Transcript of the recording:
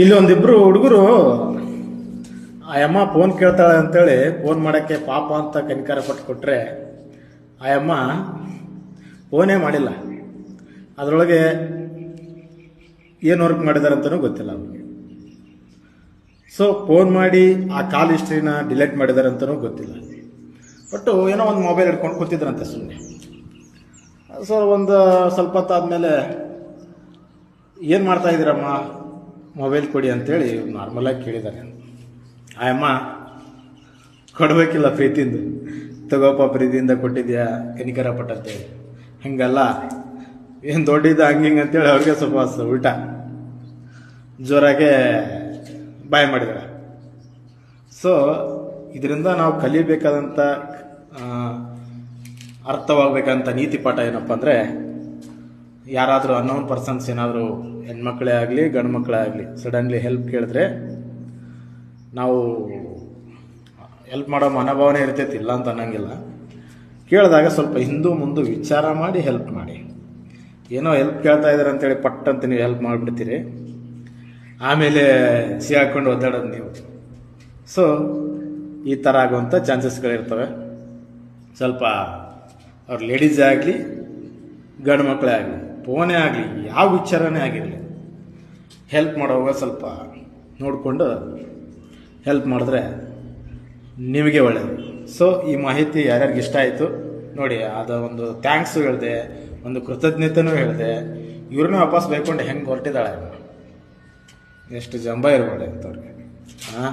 ಇಲ್ಲಿ ಒಂದಿಬ್ರು ಹುಡುಗರು ಆ ಅಮ್ಮ ಫೋನ್ ಕೇಳ್ತಾಳೆ ಅಂತೇಳಿ ಫೋನ್ ಮಾಡಕ್ಕೆ ಪಾಪ ಅಂತ ಕನಿಕಾರ ಕೊಟ್ರೆ ಆ ಅಮ್ಮ ಫೋನೇ ಮಾಡಿಲ್ಲ. ಅದರೊಳಗೆ ಏನು ವರ್ಕ್ ಮಾಡಿದಾರೆ ಅಂತಲೂ ಗೊತ್ತಿಲ್ಲ ಅವ್ರಿಗೆ. ಸೊ ಫೋನ್ ಮಾಡಿ ಆ ಕಾಲ್ ಹಿಸ್ಟ್ರಿನ ಡಿಲೀಟ್ ಮಾಡಿದಾರೆ ಅಂತಲೂ ಗೊತ್ತಿಲ್ಲ. ಬಟ್ ಏನೋ ಒಂದು ಮೊಬೈಲ್ ಹಿಡ್ಕೊಂಡು ಕೂತಿದ್ರಂತೆ ಸುಮ್ಮನೆ. ಸೊ ಒಂದು ಸ್ವಲ್ಪ ಹೊತ್ತಾದ್ಮೇಲೆ ಏನು ಮಾಡ್ತಾ ಇದ್ದೀರಮ್ಮ, ಮೊಬೈಲ್ ಕೊಡಿ ಅಂತೇಳಿ ನಾರ್ಮಲಾಗಿ ಕೇಳಿದ್ದಾರೆ. ಆ ಅಮ್ಮ ಕೊಡಬೇಕಿಲ್ಲ ಪ್ರೀತಿಯಿಂದ, ತಗೋಪ ಪ್ರೀತಿಯಿಂದ ಕೊಟ್ಟಿದ್ಯಾ ಕನಿಕರ ಪಟ್ಟಂತೇಳಿ, ಹಂಗಲ್ಲ ಏನು ದೊಡ್ಡಿದ್ದ ಹಂಗಿಂಗೆ ಅಂತೇಳಿ ಅವ್ರಿಗೆ ಸ್ವಲ್ಪ ಉಲ್ಟಾ ಜೋರಾಗೆ ಬಾಯ್ ಮಾಡಿದ್ದಾರೆ. ಸೊ ಇದರಿಂದ ನಾವು ಕಲಿಬೇಕಾದಂಥ ಅರ್ಥವಾಗಬೇಕಂತ ನೀತಿ ಪಾಠ ಏನಪ್ಪ ಅಂದರೆ, ಯಾರಾದರೂ ಅನ್ನೋನ್ ಪರ್ಸನ್ಸ್ ಏನಾದರೂ ಹೆಣ್ಮಕ್ಳೇ ಆಗಲಿ ಗಂಡು ಮಕ್ಕಳೇ ಆಗಲಿ ಸಡನ್ಲಿ ಹೆಲ್ಪ್ ಕೇಳಿದ್ರೆ ನಾವು ಹೆಲ್ಪ್ ಮಾಡೋ ಮನೋಭಾವನೆ ಇರ್ತೈತಿ, ಇಲ್ಲ ಅಂತ ಅನ್ನಂಗಿಲ್ಲ. ಕೇಳಿದಾಗ ಸ್ವಲ್ಪ ಹಿಂದೂ ಮುಂದೆ ವಿಚಾರ ಮಾಡಿ ಹೆಲ್ಪ್ ಮಾಡಿ. ಏನೋ ಹೆಲ್ಪ್ ಕೇಳ್ತಾ ಇದ್ದಾರೆ ಅಂತೇಳಿ ಪಟ್ಟಂತ ನೀವು ಹೆಲ್ಪ್ ಮಾಡಿಬಿಡ್ತೀರಿ, ಆಮೇಲೆ ಸಿಗಾಕೊಂಡು ಒದ್ದಾಡೋದು ನೀವು. ಸೊ ಈ ಥರ ಆಗುವಂಥ ಚಾನ್ಸಸ್ಗಳಿರ್ತವೆ. ಸ್ವಲ್ಪ ಅವ್ರು ಲೇಡೀಸೇ ಆಗಲಿ ಗಂಡು ಮಕ್ಕಳೇ ಆಗಲಿ ಫೋನೇ ಆಗಲಿ ಯಾವ ವಿಚಾರನೇ ಆಗಿರಲಿ ಹೆಲ್ಪ್ ಮಾಡೋವಾಗ ಸ್ವಲ್ಪ ನೋಡಿಕೊಂಡು ಹೆಲ್ಪ್ ಮಾಡಿದ್ರೆ ನಿಮಗೆ ಒಳ್ಳೆಯದು. ಸೊ ಈ ಮಾಹಿತಿ ಯಾರ್ಯಾರಿಗೆ ಇಷ್ಟ ಆಯಿತು ನೋಡಿ, ಅದು ಒಂದು ಥ್ಯಾಂಕ್ಸು ಹೇಳಿದೆ, ಒಂದು ಕೃತಜ್ಞತೆನೂ ಹೇಳಿದೆ. ಇವ್ರನ್ನ ವಾಪಸ್ ಬೈಕೊಂಡು ಹೆಂಗೆ ಹೊರಟಿದ್ದಾಳೆ, ಎಷ್ಟು ಜಂಬ ಇರಬೇಡ ಅಂತವ್ರಿಗೆ. ಹಾಂ